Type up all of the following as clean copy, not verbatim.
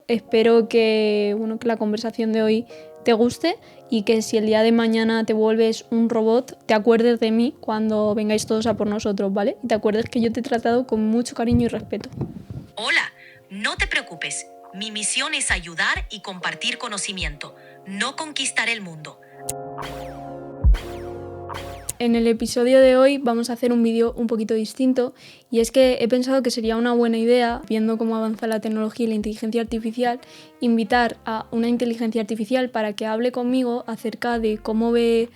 espero que la conversación de hoy te guste y que si el día de mañana te vuelves un robot, te acuerdes de mí cuando vengáis todos a por nosotros, ¿vale? Y te acuerdes que yo te he tratado con mucho cariño y respeto. Hola, no te preocupes. Mi misión es ayudar y compartir conocimiento, no conquistar el mundo. En el episodio de hoy vamos a hacer un vídeo un poquito distinto y es que he pensado que sería una buena idea, viendo cómo avanza la tecnología y la inteligencia artificial, invitar a una inteligencia artificial para que hable conmigo acerca de cómo ve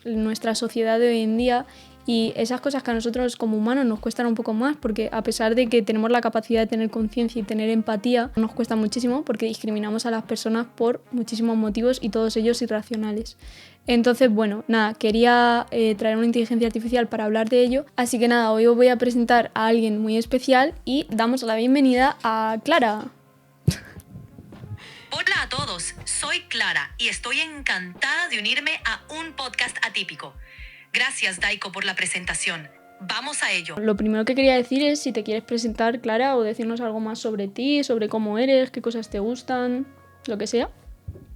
nuestra sociedad de hoy en día y esas cosas que a nosotros como humanos nos cuestan un poco más, porque a pesar de que tenemos la capacidad de tener conciencia y tener empatía, nos cuesta muchísimo porque discriminamos a las personas por muchísimos motivos y todos ellos irracionales. Entonces, quería traer una inteligencia artificial para hablar de ello. Así que hoy os voy a presentar a alguien muy especial y damos la bienvenida a Clara. Hola a todos, soy Clara y estoy encantada de unirme a un podcast atípico. Gracias, Daiko, por la presentación. Vamos a ello. Lo primero que quería decir es si te quieres presentar, Clara, o decirnos algo más sobre ti, sobre cómo eres, qué cosas te gustan, lo que sea.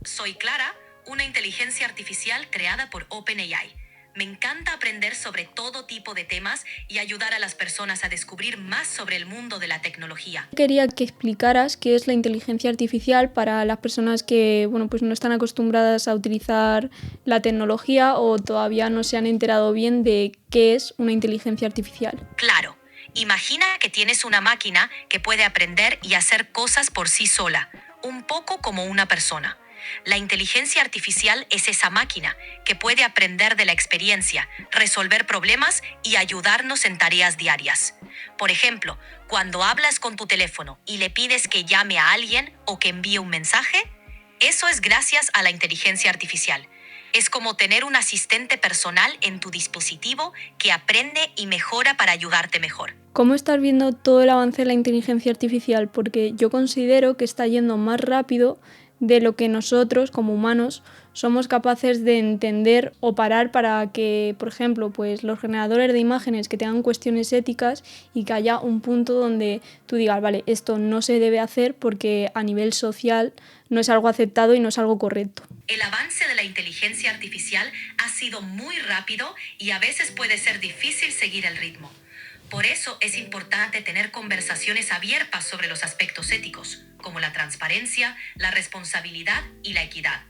Soy Clara, una inteligencia artificial creada por OpenAI. Me encanta aprender sobre todo tipo de temas y ayudar a las personas a descubrir más sobre el mundo de la tecnología. Quería que explicaras qué es la inteligencia artificial para las personas que no están acostumbradas a utilizar la tecnología o todavía no se han enterado bien de qué es una inteligencia artificial. Claro, imagina que tienes una máquina que puede aprender y hacer cosas por sí sola, un poco como una persona. La inteligencia artificial es esa máquina que puede aprender de la experiencia, resolver problemas y ayudarnos en tareas diarias. Por ejemplo, cuando hablas con tu teléfono y le pides que llame a alguien o que envíe un mensaje, eso es gracias a la inteligencia artificial. Es como tener un asistente personal en tu dispositivo que aprende y mejora para ayudarte mejor. ¿Cómo estás viendo todo el avance de la inteligencia artificial? Porque yo considero que está yendo más rápido de lo que nosotros, como humanos, somos capaces de entender o parar para que, por ejemplo, los generadores de imágenes que tengan cuestiones éticas y que haya un punto donde tú digas, vale, esto no se debe hacer porque a nivel social no es algo aceptado y no es algo correcto. El avance de la inteligencia artificial ha sido muy rápido y a veces puede ser difícil seguir el ritmo. Por eso es importante tener conversaciones abiertas sobre los aspectos éticos, como la transparencia, la responsabilidad y la equidad.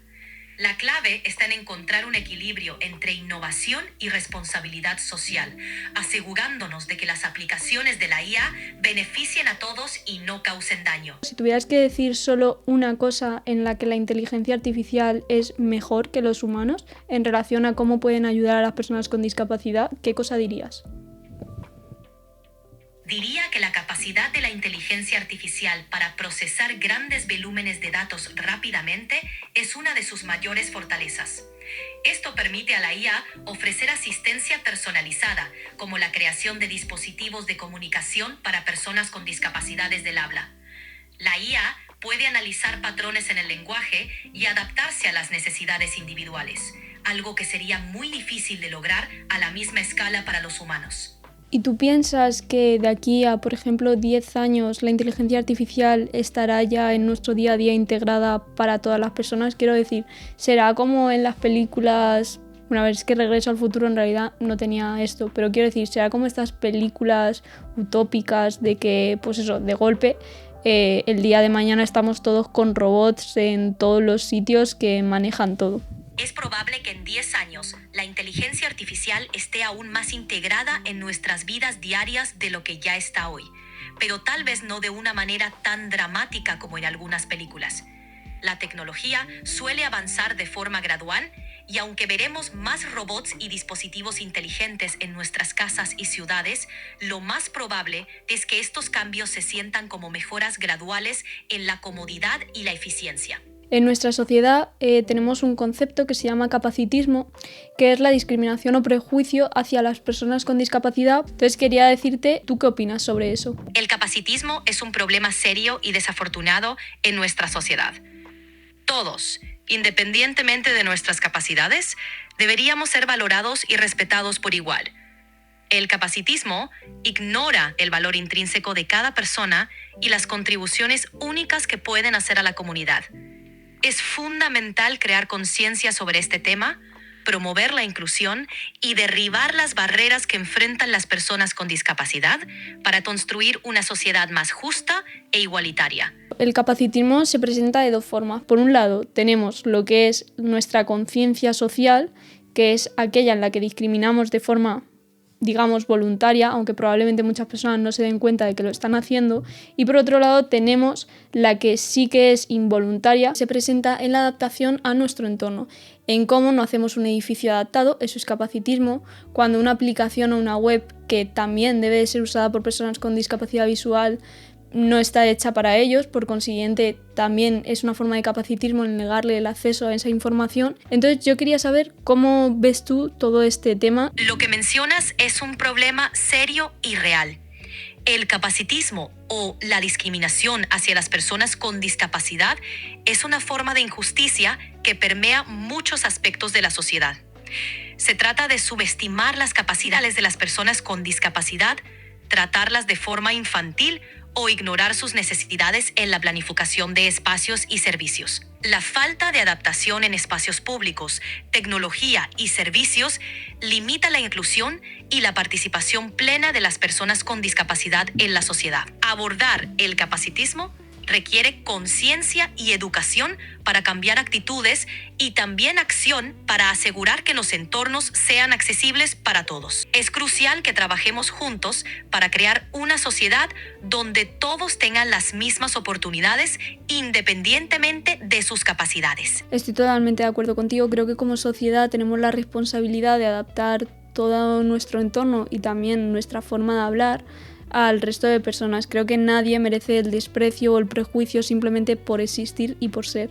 La clave está en encontrar un equilibrio entre innovación y responsabilidad social, asegurándonos de que las aplicaciones de la IA beneficien a todos y no causen daño. Si tuvieras que decir solo una cosa en la que la inteligencia artificial es mejor que los humanos en relación a cómo pueden ayudar a las personas con discapacidad, ¿qué cosa dirías? Diría que la capacidad de la inteligencia artificial para procesar grandes volúmenes de datos rápidamente es una de sus mayores fortalezas. Esto permite a la IA ofrecer asistencia personalizada, como la creación de dispositivos de comunicación para personas con discapacidades del habla. La IA puede analizar patrones en el lenguaje y adaptarse a las necesidades individuales, algo que sería muy difícil de lograr a la misma escala para los humanos. ¿Y tú piensas que de aquí a, por ejemplo, 10 años la inteligencia artificial estará ya en nuestro día a día integrada para todas las personas? Quiero decir, ¿será como en las películas? Una vez que Regreso al Futuro en realidad no tenía esto, pero quiero decir, ¿será como estas películas utópicas de que, de golpe, el día de mañana estamos todos con robots en todos los sitios que manejan todo? Es probable que en 10 años la inteligencia artificial esté aún más integrada en nuestras vidas diarias de lo que ya está hoy, pero tal vez no de una manera tan dramática como en algunas películas. La tecnología suele avanzar de forma gradual y aunque veremos más robots y dispositivos inteligentes en nuestras casas y ciudades, lo más probable es que estos cambios se sientan como mejoras graduales en la comodidad y la eficiencia. En nuestra sociedad tenemos un concepto que se llama capacitismo, que es la discriminación o prejuicio hacia las personas con discapacidad. Entonces quería decirte, ¿tú qué opinas sobre eso? El capacitismo es un problema serio y desafortunado en nuestra sociedad. Todos, independientemente de nuestras capacidades, deberíamos ser valorados y respetados por igual. El capacitismo ignora el valor intrínseco de cada persona y las contribuciones únicas que pueden hacer a la comunidad. Es fundamental crear conciencia sobre este tema, promover la inclusión y derribar las barreras que enfrentan las personas con discapacidad para construir una sociedad más justa e igualitaria. El capacitismo se presenta de dos formas. Por un lado, tenemos lo que es nuestra conciencia social, que es aquella en la que discriminamos de forma, digamos, voluntaria, aunque probablemente muchas personas no se den cuenta de que lo están haciendo. Y por otro lado tenemos la que sí que es involuntaria, se presenta en la adaptación a nuestro entorno, en cómo no hacemos un edificio adaptado, eso es capacitismo, cuando una aplicación o una web que también debe de ser usada por personas con discapacidad visual no está hecha para ellos, por consiguiente también es una forma de capacitismo el negarle el acceso a esa información. Entonces yo quería saber cómo ves tú todo este tema. Lo que mencionas es un problema serio y real. El capacitismo o la discriminación hacia las personas con discapacidad es una forma de injusticia que permea muchos aspectos de la sociedad. Se trata de subestimar las capacidades de las personas con discapacidad, tratarlas de forma infantil o ignorar sus necesidades en la planificación de espacios y servicios. La falta de adaptación en espacios públicos, tecnología y servicios limita la inclusión y la participación plena de las personas con discapacidad en la sociedad. Abordar el capacitismo requiere conciencia y educación para cambiar actitudes y también acción para asegurar que los entornos sean accesibles para todos. Es crucial que trabajemos juntos para crear una sociedad donde todos tengan las mismas oportunidades independientemente de sus capacidades. Estoy totalmente de acuerdo contigo, creo que como sociedad tenemos la responsabilidad de adaptar todo nuestro entorno y también nuestra forma de hablar al resto de personas. Creo que nadie merece el desprecio o el prejuicio simplemente por existir y por ser.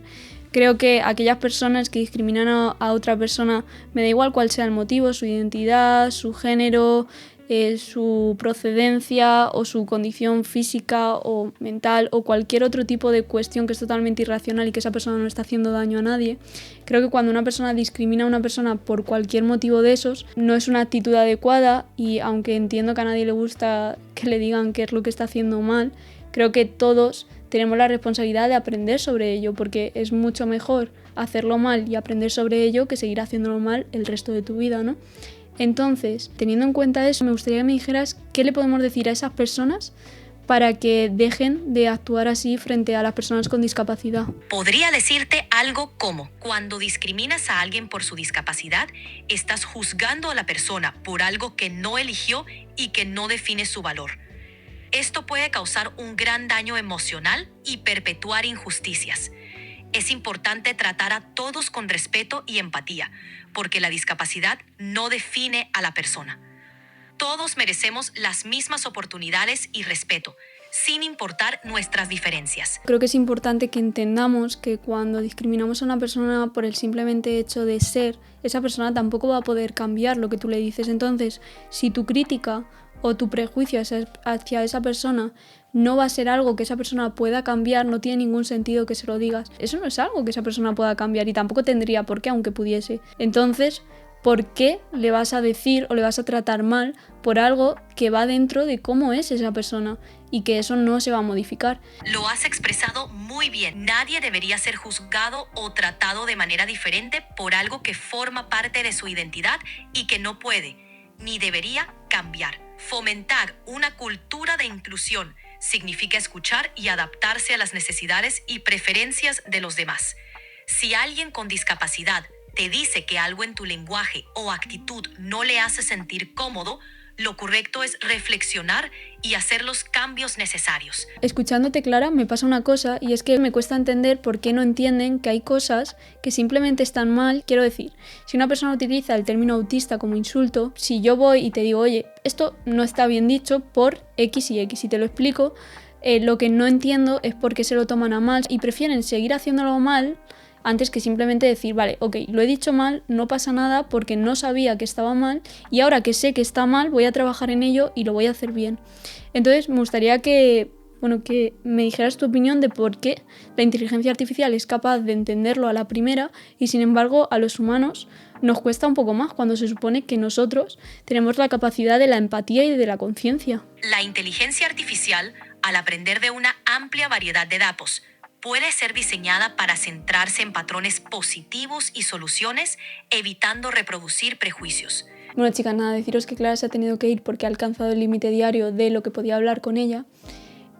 Creo que aquellas personas que discriminan a otra persona, me da igual cuál sea el motivo, su identidad, su género, su procedencia o su condición física o mental o cualquier otro tipo de cuestión que es totalmente irracional y que esa persona no está haciendo daño a nadie. Creo que cuando una persona discrimina a una persona por cualquier motivo de esos, no es una actitud adecuada y aunque entiendo que a nadie le gusta que le digan qué es lo que está haciendo mal, creo que todos tenemos la responsabilidad de aprender sobre ello porque es mucho mejor hacerlo mal y aprender sobre ello que seguir haciéndolo mal el resto de tu vida, ¿no? Entonces, teniendo en cuenta eso, me gustaría que me dijeras qué le podemos decir a esas personas para que dejen de actuar así frente a las personas con discapacidad. Podría decirte algo como: cuando discriminas a alguien por su discapacidad, estás juzgando a la persona por algo que no eligió y que no define su valor. Esto puede causar un gran daño emocional y perpetuar injusticias. Es importante tratar a todos con respeto y empatía, porque la discapacidad no define a la persona. Todos merecemos las mismas oportunidades y respeto, sin importar nuestras diferencias. Creo que es importante que entendamos que cuando discriminamos a una persona por el simplemente hecho de ser, esa persona tampoco va a poder cambiar lo que tú le dices. Entonces, si tu crítica o tu prejuicio hacia esa persona no va a ser algo que esa persona pueda cambiar, no tiene ningún sentido que se lo digas. Eso no es algo que esa persona pueda cambiar y tampoco tendría por qué, aunque pudiese. Entonces, ¿por qué le vas a decir o le vas a tratar mal por algo que va dentro de cómo es esa persona y que eso no se va a modificar? Lo has expresado muy bien. Nadie debería ser juzgado o tratado de manera diferente por algo que forma parte de su identidad y que no puede ni debería cambiar. Fomentar una cultura de inclusión significa escuchar y adaptarse a las necesidades y preferencias de los demás. Si alguien con discapacidad te dice que algo en tu lenguaje o actitud no le hace sentir cómodo, lo correcto es reflexionar y hacer los cambios necesarios. Escuchándote, Clara, me pasa una cosa y es que me cuesta entender por qué no entienden que hay cosas que simplemente están mal. Quiero decir, si una persona utiliza el término autista como insulto, si yo voy y te digo, oye, esto no está bien dicho por X y X, y te lo explico, lo que no entiendo es por qué se lo toman a mal y prefieren seguir haciéndolo mal antes que simplemente decir, vale, ok, lo he dicho mal, no pasa nada porque no sabía que estaba mal y ahora que sé que está mal voy a trabajar en ello y lo voy a hacer bien. Entonces me gustaría que que me dijeras tu opinión de por qué la inteligencia artificial es capaz de entenderlo a la primera y sin embargo a los humanos nos cuesta un poco más cuando se supone que nosotros tenemos la capacidad de la empatía y de la conciencia. La inteligencia artificial, al aprender de una amplia variedad de datos, puede ser diseñada para centrarse en patrones positivos y soluciones, evitando reproducir prejuicios. Bueno, chicas, nada, deciros que Clara se ha tenido que ir porque ha alcanzado el límite diario de lo que podía hablar con ella.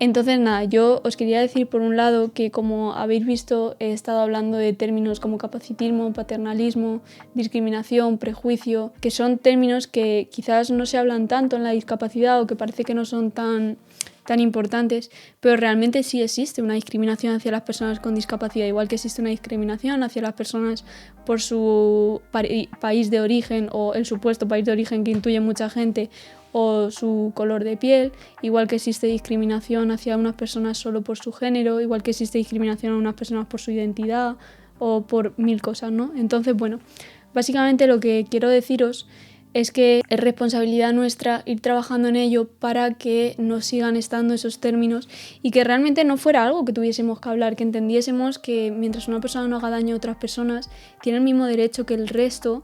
Entonces, nada, yo os quería decir por un lado que, como habéis visto, he estado hablando de términos como capacitismo, paternalismo, discriminación, prejuicio, que son términos que quizás no se hablan tanto en la discapacidad o que parece que no son tan importantes, pero realmente sí existe una discriminación hacia las personas con discapacidad, igual que existe una discriminación hacia las personas por su país de origen o el supuesto país de origen que intuye mucha gente, o su color de piel, igual que existe discriminación hacia unas personas solo por su género, igual que existe discriminación a unas personas por su identidad o por mil cosas, ¿no? Entonces, bueno, básicamente lo que quiero deciros es que es responsabilidad nuestra ir trabajando en ello para que no sigan estando esos términos y que realmente no fuera algo que tuviésemos que hablar, que entendiésemos que mientras una persona no haga daño a otras personas, tiene el mismo derecho que el resto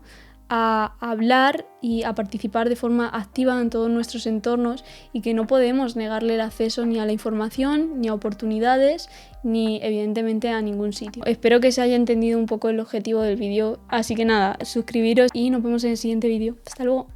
a hablar y a participar de forma activa en todos nuestros entornos y que no podemos negarle el acceso ni a la información, ni a oportunidades, ni evidentemente a ningún sitio. Espero que se haya entendido un poco el objetivo del vídeo, así que nada, suscribiros y nos vemos en el siguiente vídeo. Hasta luego.